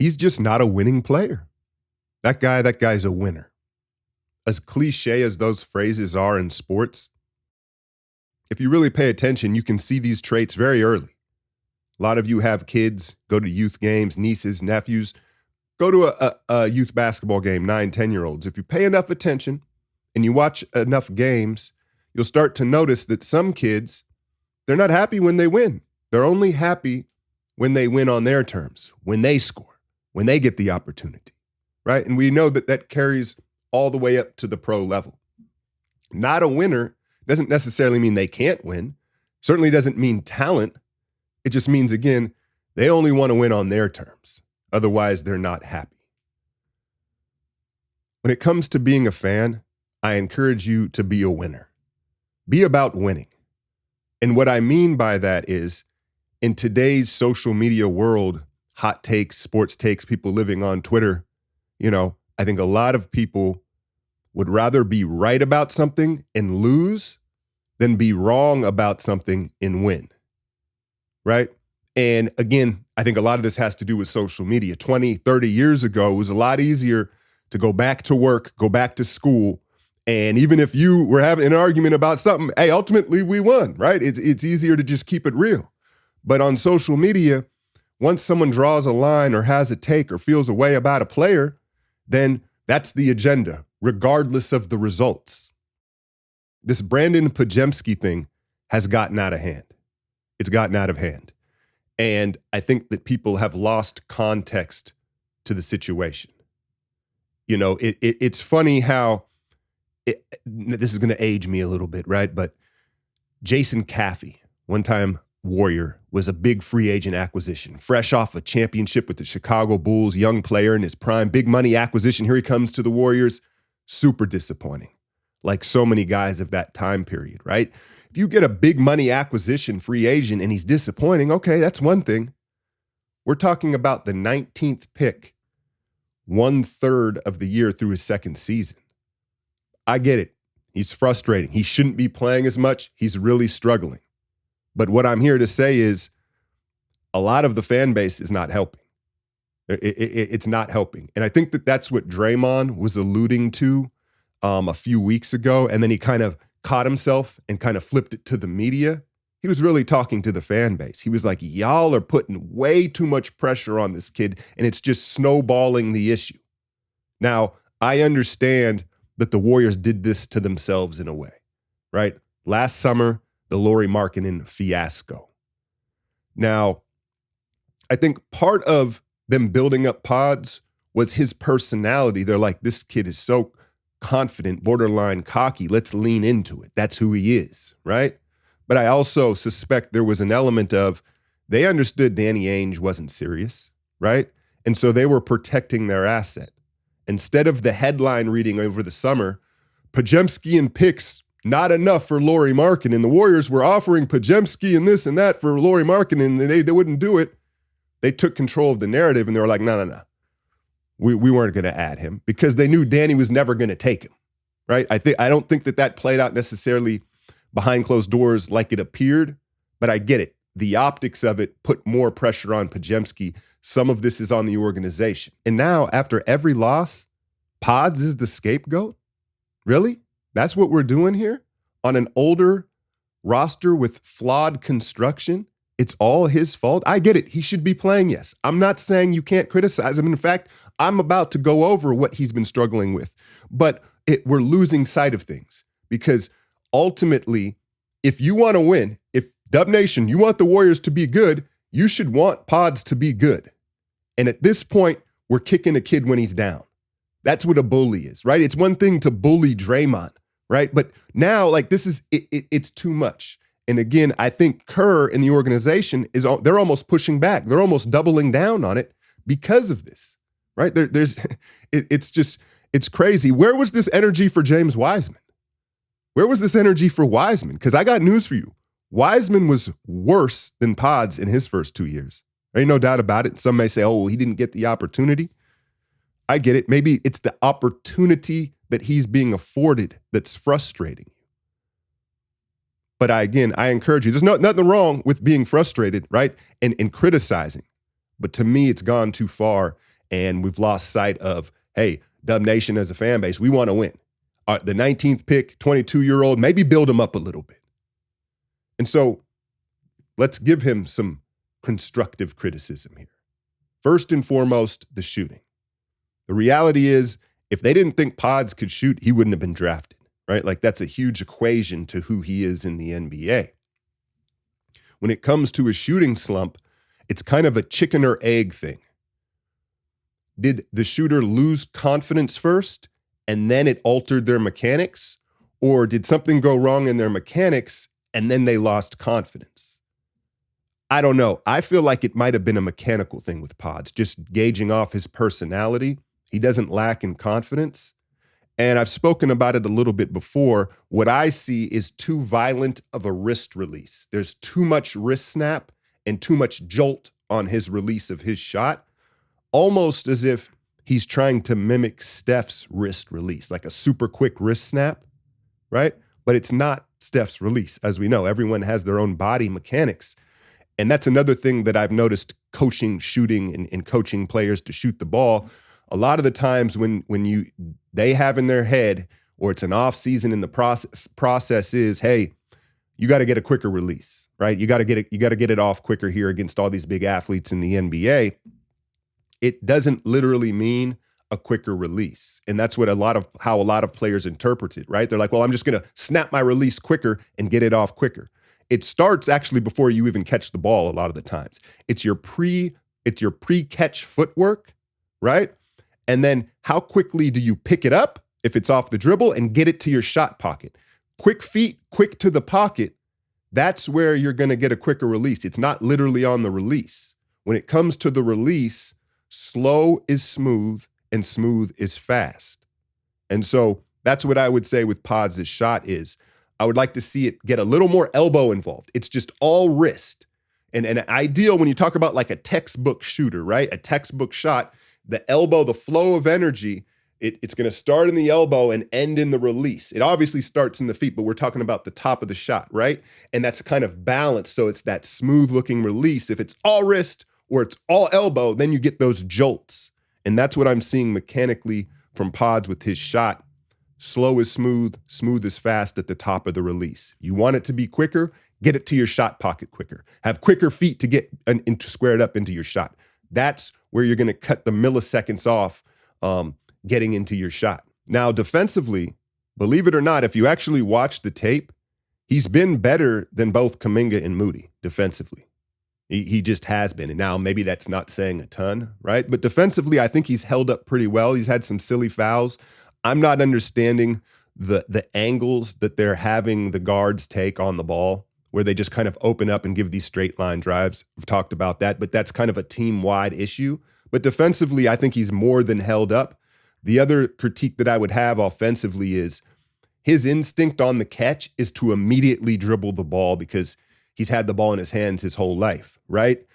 He's just not a winning player. That guy's a winner. As cliche as those phrases are in sports, if you really pay attention, you can see these traits very early. A lot of you have kids, go to youth games, nieces, nephews, go to a youth basketball game, 9, 10-year-olds. If you pay enough attention and you watch enough games, you'll start to notice that some kids, they're not happy when they win. They're only happy when they win on their terms, when they score, when they get the opportunity, right? And we know that that carries all the way up to the pro level. Not a winner doesn't necessarily mean they can't win. Certainly doesn't mean talent. It just means, again, they only want to win on their terms. Otherwise, they're not happy. When it comes to being a fan, I encourage you to be a winner. Be about winning. And what I mean by that is, in today's social media world, hot takes, sports takes, people living on Twitter, I think a lot of people would rather be right about something and lose than be wrong about something and win, right? And again, I think a lot of this has to do with social media. 20, 30 years ago, it was a lot easier to go back to work, go back to school, and even if you were having an argument about something, hey, ultimately we won, right? It's easier to just keep it real. But on social media, once someone draws a line or has a take or feels a way about a player, then that's the agenda, regardless of the results. This Brandin Podziemski thing has gotten out of hand. It's gotten out of hand. And I think that people have lost context to the situation. It's funny how, this is going to age me a little bit, right? But Jason Caffey, one-time Warrior, was a big free agent acquisition, fresh off a championship with the Chicago Bulls, young player in his prime, big money acquisition. Here he comes to the Warriors. Super disappointing, like so many guys of that time period, right? If you get a big money acquisition free agent and he's disappointing, okay, that's one thing. We're talking about the 19th pick, 1/3 of the year through his second season. I get it. He's frustrating. He shouldn't be playing as much. He's really struggling. But what I'm here to say is a lot of the fan base is not helping. It's not helping. And I think that that's what Draymond was alluding to a few weeks ago. And then he kind of caught himself and kind of flipped it to the media. He was really talking to the fan base. He was like, y'all are putting way too much pressure on this kid, and it's just snowballing the issue. Now, I understand that the Warriors did this to themselves in a way, right? Last summer, the Lauri Markkanen fiasco. Now, I think part of them building up Pods was his personality. They're like, this kid is so confident, borderline cocky. Let's lean into it. That's who he is, right? But I also suspect there was an element of they understood Danny Ainge wasn't serious, right? And so they were protecting their asset. Instead of the headline reading over the summer, Podziemski and picks, not enough for Lauri Markkanen. The Warriors were offering Podziemski and this and that for Lauri Markkanen, and they wouldn't do it. They took control of the narrative, and they were like, no. We weren't going to add him because they knew Danny was never going to take him, right? I don't think that played out necessarily behind closed doors like it appeared, but I get it. The optics of it put more pressure on Podziemski. Some of this is on the organization. And now, after every loss, Pods is the scapegoat? Really? That's what we're doing here? On an older roster with flawed construction? It's all his fault? I get it. He should be playing, yes. I'm not saying you can't criticize him. In fact, I'm about to go over what he's been struggling with. But we're losing sight of things because ultimately, if you want to win, if Dub Nation, you want the Warriors to be good, you should want Pods to be good. And at this point, we're kicking a kid when he's down. That's what a bully is, right? It's one thing to bully Draymond, right? But now, like, this is, it's too much. And again, I think Kerr and the organization they're almost pushing back. They're almost doubling down on it because of this, right? It's crazy. Where was this energy for James Wiseman? Where was this energy for Wiseman? Because I got news for you. Wiseman was worse than Pods in his first 2 years. There ain't no doubt about it. Some may say, oh, he didn't get the opportunity. I get it. Maybe it's the opportunity that he's being afforded that's frustrating you. But I encourage you. There's nothing wrong with being frustrated, right? And criticizing. But to me, it's gone too far. And we've lost sight of, hey, Dub Nation as a fan base, we want to win. The 19th pick, 22-year-old, maybe build him up a little bit. And so let's give him some constructive criticism here. First and foremost, the shooting. The reality is, if they didn't think Pods could shoot, he wouldn't have been drafted, right? Like, that's a huge equation to who he is in the NBA. When it comes to a shooting slump, it's kind of a chicken or egg thing. Did the shooter lose confidence first and then it altered their mechanics? Or did something go wrong in their mechanics and then they lost confidence? I don't know. I feel like it might have been a mechanical thing with Pods, just gauging off his personality. He doesn't lack in confidence. And I've spoken about it a little bit before. What I see is too violent of a wrist release. There's too much wrist snap and too much jolt on his release of his shot, almost as if he's trying to mimic Steph's wrist release, like a super quick wrist snap, right? But it's not Steph's release. As we know, everyone has their own body mechanics. And that's another thing that I've noticed coaching shooting and coaching players to shoot the ball. A lot of the times when they have in their head, or it's an off season in the process is, hey, you got to get a quicker release, right? You got to get it off quicker here against all these big athletes in the NBA. It doesn't literally mean a quicker release. And that's what how a lot of players interpret it, right? They're like, well, I'm just going to snap my release quicker and get it off quicker. It starts actually before you even catch the ball a lot of the times. It's your pre-catch footwork, right? And then how quickly do you pick it up if it's off the dribble and get it to your shot pocket? Quick feet, quick to the pocket. That's where you're going to get a quicker release. It's not literally on the release. When it comes to the release, slow is smooth and smooth is fast. And so that's what I would say with Pods' shot is, I would like to see it get a little more elbow involved. It's just all wrist. And an ideal when you talk about like a textbook shooter, right? A textbook shot, the elbow, the flow of energy, it's going to start in the elbow and end in the release. It obviously starts in the feet, but we're talking about the top of the shot, right? And that's kind of balanced. So it's that smooth looking release. If it's all wrist or it's all elbow, then you get those jolts. And that's what I'm seeing mechanically from Pods with his shot. Slow is smooth, smooth is fast at the top of the release. You want it to be quicker, get it to your shot pocket quicker. Have quicker feet to get squared up into your shot. That's where you're going to cut the milliseconds off getting into your shot. Now, defensively, believe it or not, if you actually watch the tape, he's been better than both Kuminga and Moody defensively. He just has been. And now maybe that's not saying a ton, right? But defensively, I think he's held up pretty well. He's had some silly fouls. I'm not understanding the angles that they're having the guards take on the ball, where they just kind of open up and give these straight line drives. We've talked about that, but that's kind of a team-wide issue. But defensively, I think he's more than held up. The other critique that I would have offensively is his instinct on the catch is to immediately dribble the ball because he's had the ball in his hands his whole life, right?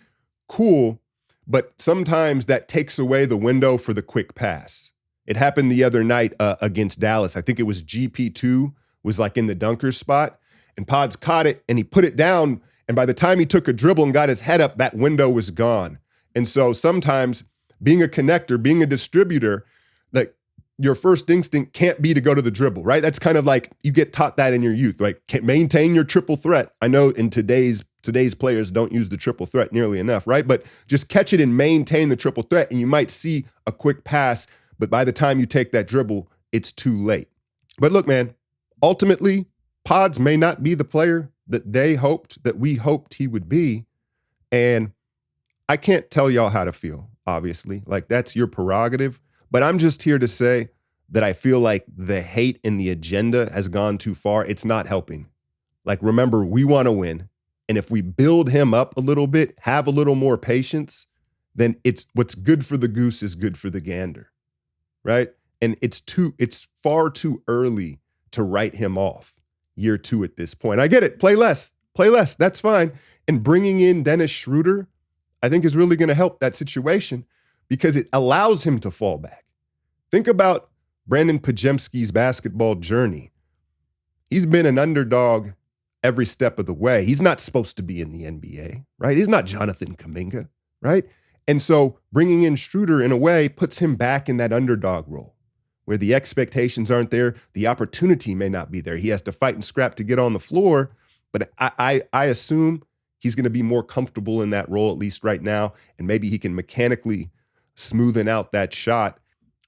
Cool, but sometimes that takes away the window for the quick pass. It happened the other night against Dallas. I think it was GP2 was like in the dunker spot, and Pods caught it and he put it down. And by the time he took a dribble and got his head up, that window was gone. And so sometimes being a connector, being a distributor, like your first instinct can't be to go to the dribble, right? That's kind of like you get taught that in your youth, right? Maintain your triple threat. I know in today's players don't use the triple threat nearly enough, right? But just catch it and maintain the triple threat, and you might see a quick pass, but by the time you take that dribble, it's too late. But look, man, ultimately, Pods may not be the player that we hoped he would be. And I can't tell y'all how to feel, obviously. Like, that's your prerogative. But I'm just here to say that I feel like the hate and the agenda has gone too far. It's not helping. Like, remember, we want to win. And if we build him up a little bit, have a little more patience, then it's what's good for the goose is good for the gander. Right? And it's far too early to write him off year 2 at this point. I get it. Play less. That's fine. And bringing in Dennis Schroeder, I think, is really going to help that situation because it allows him to fall back. Think about Brandin Podziemski's basketball journey. He's been an underdog every step of the way. He's not supposed to be in the NBA, right? He's not Jonathan Kuminga, right? And so bringing in Schroeder in a way puts him back in that underdog role where the expectations aren't there. The opportunity may not be there. He has to fight and scrap to get on the floor. But I assume he's going to be more comfortable in that role, at least right now. And maybe he can mechanically smoothen out that shot.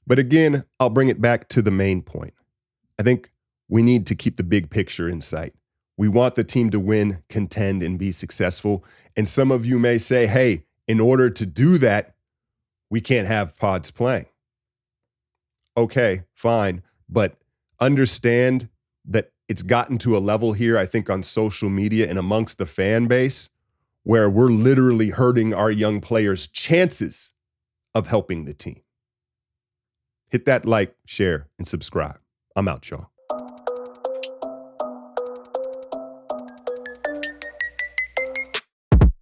But again, I'll bring it back to the main point. I think we need to keep the big picture in sight. We want the team to win, contend, and be successful. And some of you may say, hey, in order to do that, we can't have Pods playing. Okay, fine. But understand that it's gotten to a level here, I think, on social media and amongst the fan base where we're literally hurting our young players' chances of helping the team. Hit that like, share, and subscribe. I'm out, y'all.